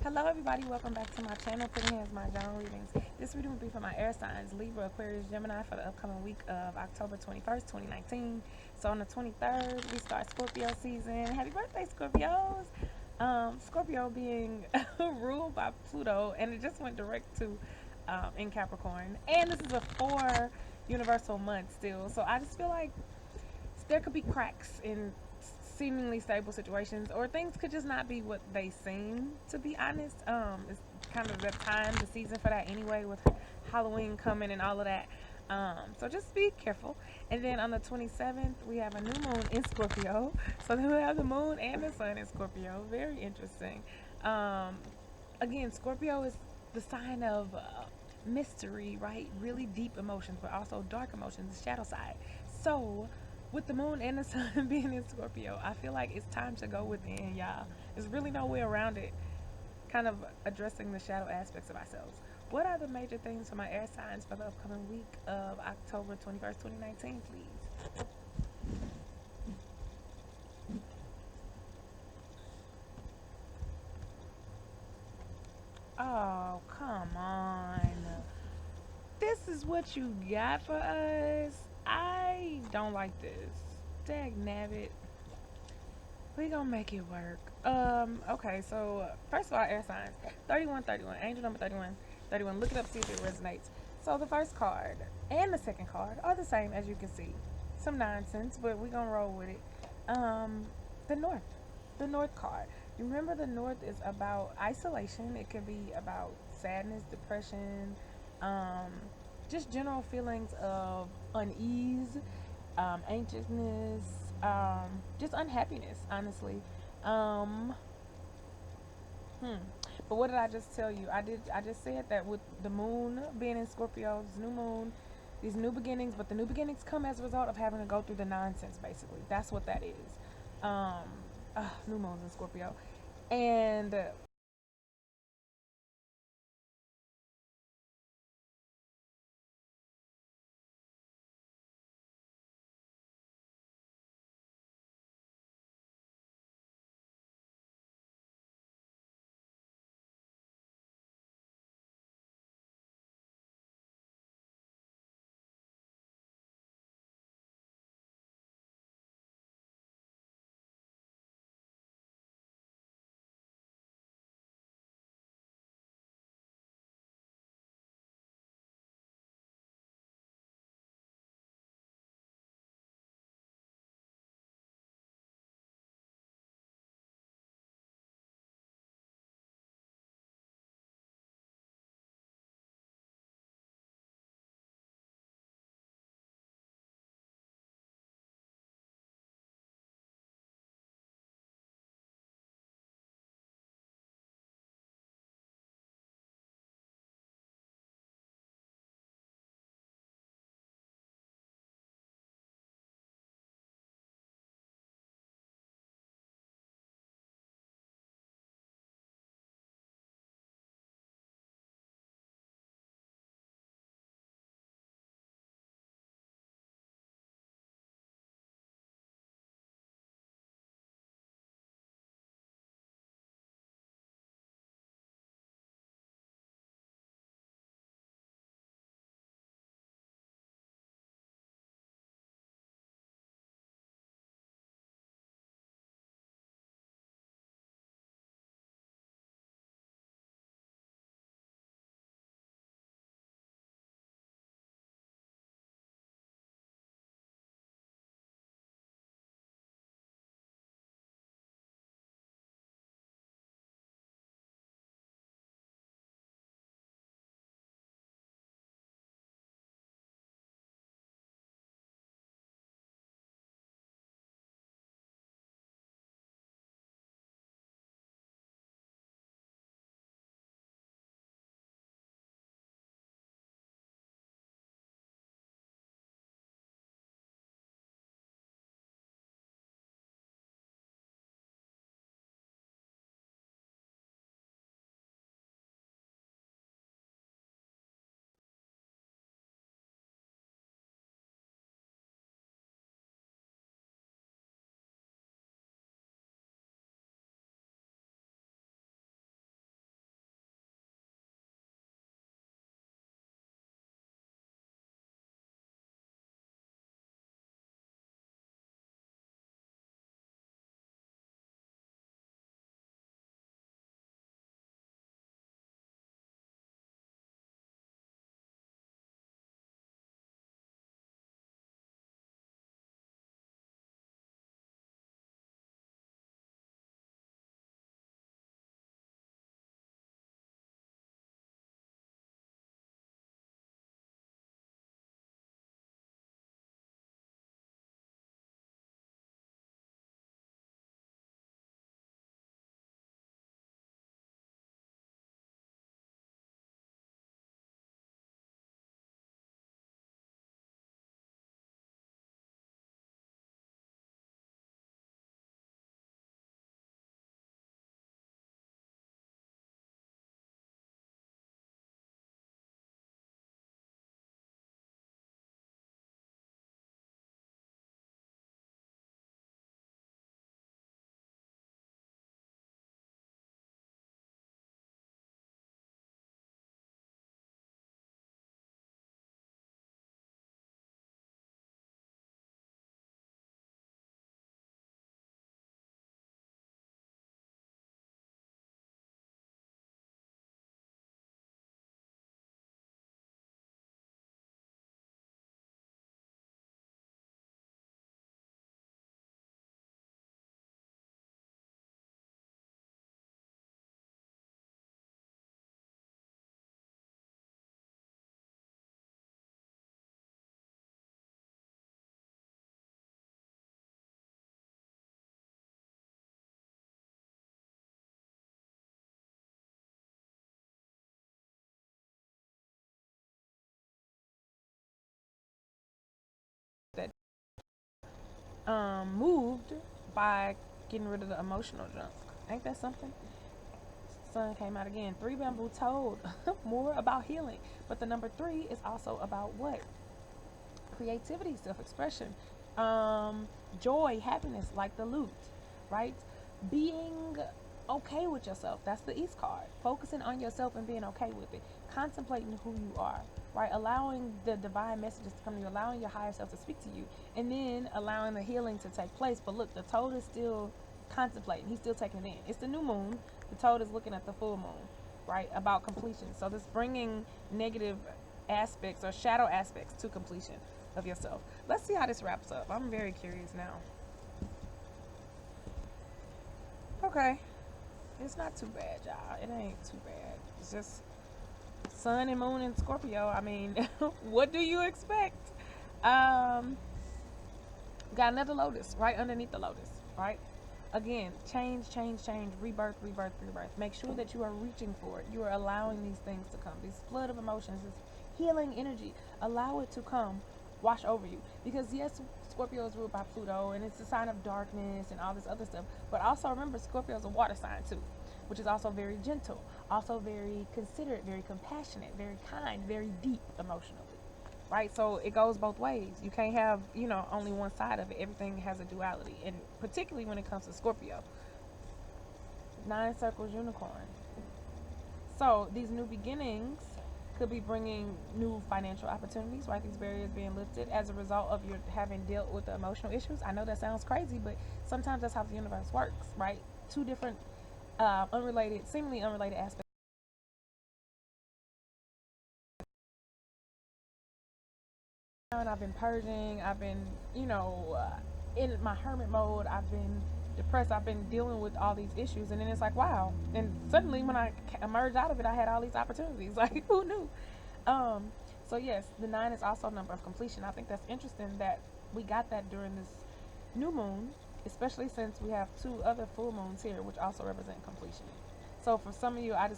Hello, everybody. Welcome back to my channel. Putting here is Mah Jongg readings. This reading will be for my air signs, Libra, Aquarius, Gemini, for the upcoming week of October 21st, 2019. So on the 23rd, we start Scorpio season. Happy birthday, Scorpios! Scorpio being ruled by Pluto, and it just went direct to in Capricorn. And this is a 4 universal month still. So I just feel like there could be cracks in seemingly stable situations, or things could just not be what they seem, to be honest. It's kind of the time, the season for that anyway, with Halloween coming and all of that. So just be careful. And then on the 27th, we have a new moon in Scorpio. So then we have the moon and the sun in Scorpio. Very interesting. Um, Again, Scorpio is the sign of mystery, right? Really deep emotions, but also dark emotions, the shadow side. So, with the moon and the sun being in Scorpio, I feel like it's time to go within, y'all. There's really no way around it. Kind of addressing the shadow aspects of ourselves. What are the major things for my air signs for the upcoming week of October 21st, 2019, please? Oh, come on. This is what you got for us? I don't like this. Dag nabbit. We gonna make it work. Okay, so first of all, air signs. 3131, angel number 31. 31. Look it up, see if it resonates. So the first card and the second card are the same, as you can see. Some nonsense, but we gonna roll with it. The North. The North card. You remember the North is about isolation. It could be about sadness, depression, um, just general feelings of unease, anxiousness, just unhappiness, honestly. Um, hmm. But what did I just tell you? I just said that with the moon being in Scorpio, this new moon, these new beginnings, but the new beginnings come as a result of having to go through the nonsense. Basically, that's what that is. Um, New moons in Scorpio, and moved by getting rid of the emotional junk. Ain't that something? Sun came out again. Three bamboo told more about healing, but the number three is also about what? Creativity, self-expression, joy, happiness, like the loot, right? Being okay with yourself. That's the East card. Focusing on yourself and being okay with it. Contemplating who you are, right? Allowing the divine messages to come to you, allowing your higher self to speak to you, and then allowing the healing to take place. But look, the toad is still contemplating. He's still taking it in. It's the new moon. The toad is looking at the full moon, right? About completion. So this bringing negative aspects or shadow aspects to completion of yourself. Let's see how this wraps up. I'm very curious now. Okay. It's not too bad, y'all. It ain't too bad. It's just sun and moon in Scorpio. I mean, what do you expect? Um, got another lotus right underneath the lotus, right? Again, change, change, change, rebirth, rebirth, rebirth. Make sure that you are reaching for it. You are allowing these things to come. This flood of emotions, this healing energy. Allow it to come, wash over you. Because yes, Scorpio is ruled by Pluto, and it's a sign of darkness and all this other stuff. But also remember, Scorpio is a water sign too, which is also very gentle, also very considerate, very compassionate, very kind, very deep emotionally. Right? So it goes both ways. You can't have, only one side of it. Everything has a duality. And particularly when it comes to Scorpio. 9 circles unicorn. So these new beginnings could be bringing new financial opportunities, right? These barriers being lifted as a result of your having dealt with the emotional issues. I know that sounds crazy, but sometimes that's how the universe works, right? Two different seemingly unrelated aspects. And I've been purging. I've been, in my hermit mode. I've been depressed. I've been dealing with all these issues, and then it's like, wow. And suddenly, when I emerged out of it, I had all these opportunities. Like, who knew? Um, so yes, the 9 is also a number of completion. I think that's interesting that we got that during this new moon, especially since we have two other full moons here, which also represent completion. So for some of you, I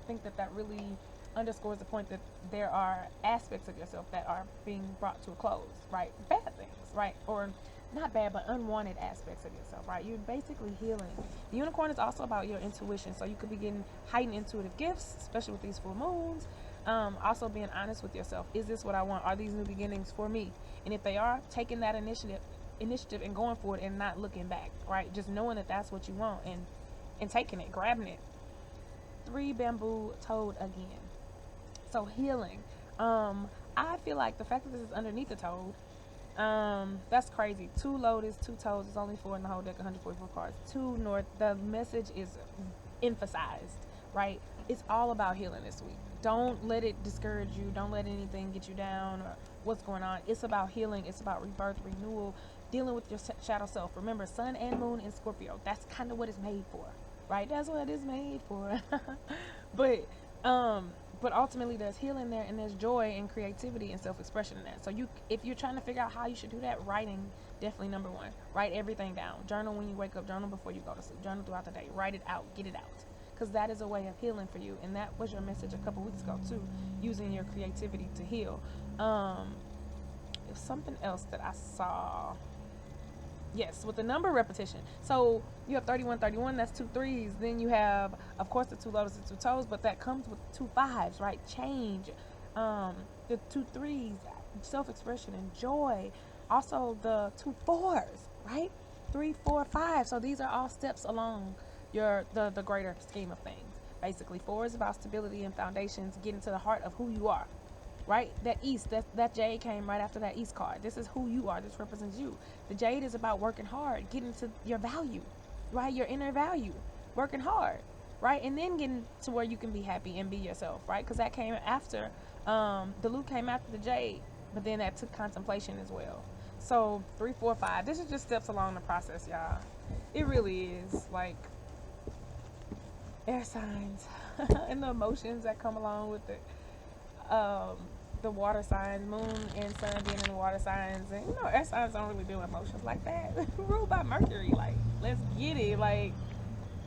think that really underscores the point that there are aspects of yourself that are being brought to a close, right? Bad things, right? Or not bad, but unwanted aspects of yourself, right? You're basically healing. The unicorn is also about your intuition. So you could be getting heightened intuitive gifts, especially with these full moons. Also being honest with yourself. Is this what I want? Are these new beginnings for me? And if they are, taking that initiative and going for it and not looking back, right? Just knowing that that's what you want and taking it, grabbing it. 3 bamboo toad again. So healing. I feel like the fact that this is underneath the toad, that's crazy. 2 lotus, 2 toes. It's only 4 in the whole deck, 144 cards. 2 north. The message is emphasized, right? It's all about healing this week. Don't let it discourage you. Don't let anything get you down or what's going on. It's about healing. It's about rebirth, renewal, dealing with your shadow self. Remember, sun and moon in Scorpio. That's kind of what it's made for, right? That's what it's made for. but um but ultimately there's healing there, and there's joy and creativity and self-expression in that. So if you're trying to figure out how you should do that, writing definitely number one. Write everything down. Journal when you wake up, journal before you go to sleep, journal throughout the day. Write it out, get it out, because that is a way of healing for you. And that was your message a couple weeks ago too, using your creativity to heal. It was something else that I saw. Yes, with the number repetition. So you have 31, 31, that's 2 threes. Then you have, of course, the 2 lotuses, 2 toes, but that comes with 2 fives, right? Change. The 2 threes, self-expression and joy. Also the 2 fours, right? 3, 4, 5. So these are all steps along the greater scheme of things. Basically, 4 is about stability and foundations, getting to the heart of who you are. Right? That east, that jade came right after that east card. This is who you are. This represents you. The jade is about working hard, getting to your value, right? Your inner value, working hard, right? And then getting to where you can be happy and be yourself, right? Because that came after, the loot came after the jade, but then that took contemplation as well. So 3, 4, 5. This is just steps along the process, y'all. It really is, like, air signs and the emotions that come along with it. The water signs, moon and sun being in the water signs, and air signs don't really do emotions like that. Ruled by Mercury, like, let's get it. Like,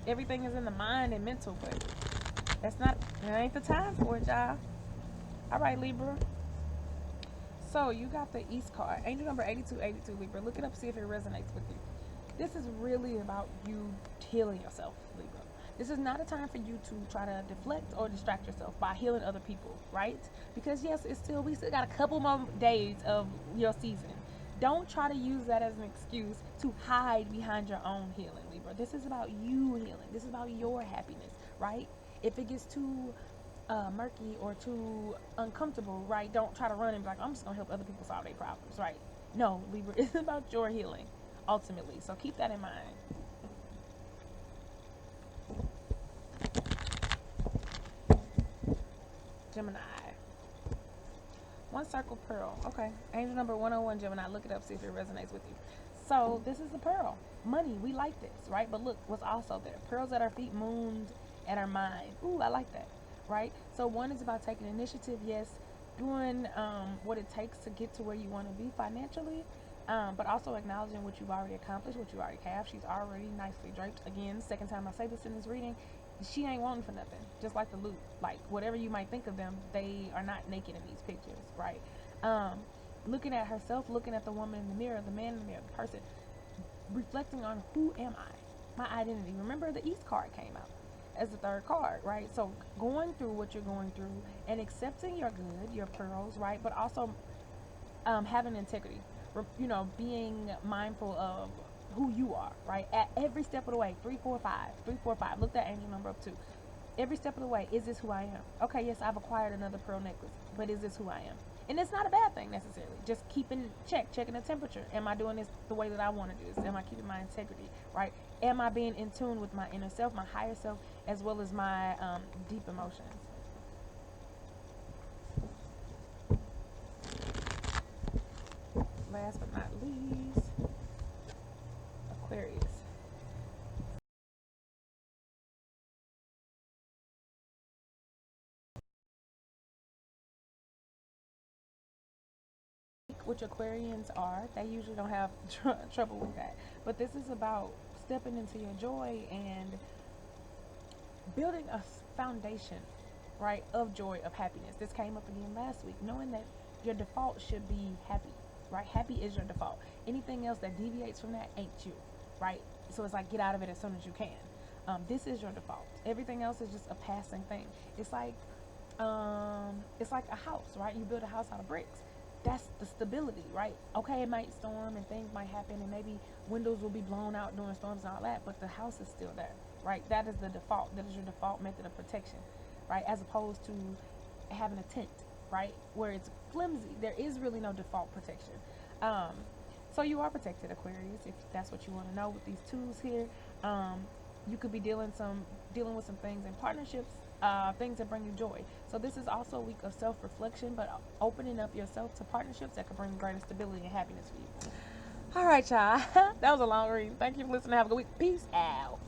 everything is in the mind and mental, but that ain't the time for it, y'all. All right, Libra. So you got the East card, angel number 8282, Libra. Look it up, see if it resonates with you. This is really about you healing yourself, Libra. This is not a time for you to try to deflect or distract yourself by healing other people, right? Because yes, we still got a couple more days of your season. Don't try to use that as an excuse to hide behind your own healing, Libra. This is about you healing. This is about your happiness, right? If it gets too murky or too uncomfortable, right? Don't try to run and be like, I'm just gonna help other people solve their problems, right? No, Libra, it's about your healing ultimately. So keep that in mind. Gemini. One circle pearl. Okay. Angel number 101, Gemini. Look it up, see if it resonates with you. So this is the pearl. Money. We like this, right? But look what's also there. Pearls at our feet, moons at our mind. Ooh, I like that, right? So one is about taking initiative, yes, doing what it takes to get to where you want to be financially, but also acknowledging what you've already accomplished, what you already have. She's already nicely draped. Again, second time I say this in this reading, she ain't wanting for nothing. Just like the loot, like whatever you might think of them, they are not naked in these pictures, right? Um, Looking at herself, looking at the woman in the mirror, the man in the mirror, the person, reflecting on who am I, my identity. Remember, the East card came out as the third card, right? So going through what you're going through and accepting your good, your pearls, right? But also having integrity, being mindful of who you are, right? At every step of the way, 345, 345. Look that angel number up too. Every step of the way, is this who I am? Okay, yes, I've acquired another pearl necklace, but is this who I am? And it's not a bad thing necessarily. Just keeping checking the temperature. Am I doing this the way that I want to do this? Am I keeping my integrity, right? Am I being in tune with my inner self, my higher self, as well as my deep emotions? Last but not least, Aquarius. Which Aquarians are, they usually don't have trouble with that. But this is about stepping into your joy and building a foundation, right, of joy, of happiness. This came up again last week, knowing that your default should be happy, right? Happy is your default. Anything else that deviates from that ain't you, right? So it's like get out of it as soon as you can. This is your default. Everything else is just a passing thing. It's like a house, right? You build a house out of bricks. That's the stability, right? Okay, it might storm and things might happen, and maybe windows will be blown out during storms and all that, but the house is still there, right? That is the default. That is your default method of protection, right? As opposed to having a tent, right, where it's flimsy. There is really no default protection. Um, so you are protected, Aquarius, if that's what you want to know with these tools here. You could be dealing with some things in partnerships, things that bring you joy. So this is also a week of self-reflection, but opening up yourself to partnerships that could bring greater stability and happiness for you. All right, y'all. That was a long read. Thank you for listening. Have a good week. Peace out.